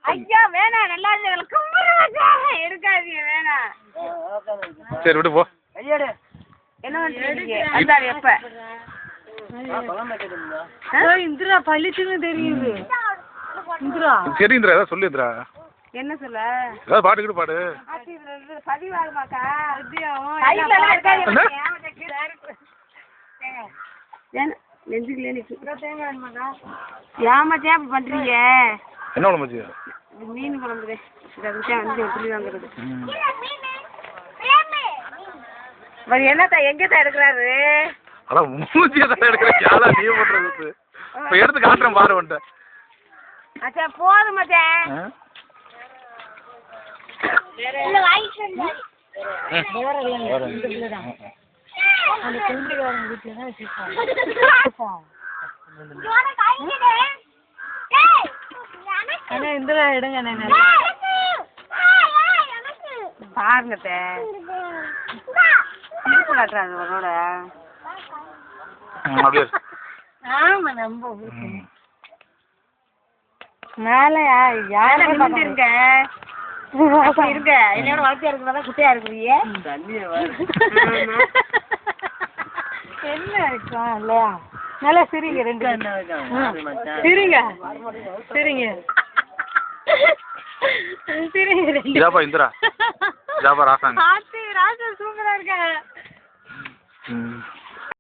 ஐயா வேணாம் நல்லா இருக்காதீங்க வேணாம். சரி விடு போ. என்ன பண்றீங்க? அந்தாரு எப்ப இந்திரா பள்ளிச்சுன்னு தெரியுது. இந்திரா சரி இந்திரா ஏதாவது சொல்லு இந்திரா. என்ன சொல்ல? ஏதாவது பாட்டு கிட்ட பாடு. பதிவாகுமாக்கா நெஞ்சுக்குள்ளே ஏமாச்சே அப்படி பண்றீங்க. என்ன குழம்பு? மீன் குழம்புது. வந்து புளி வாங்குறது. என்னத்தா எங்கதான் எடுக்கிறாரு? அதான் மூஞ்சியை தான் எடுக்கிறேன். யாரா நீ பண்றது? இப்போ எடுத்து காட்டுறேன் பாரு வந்துட்டு. அச்சா போதும் மச்சான். இந்திரா எடுங்க பாருங்க காட்டுறாங்க. ஆமா நம்ப மேலையா யாரு இருங்க இருங்க என்னோட வளர்த்தியா இருக்கிறதா குட்டையா இருக்கிறீங்க. என்ன இருக்கும் இல்லையா? நல்லா சிரிங்க ரெண்டு சிரிங்க சிரிங்க சிரிங்க ரெண்டு. ஜாபா இந்திரா ஜாபா ராசா ராசா சூப்பரா இருக்காங்க.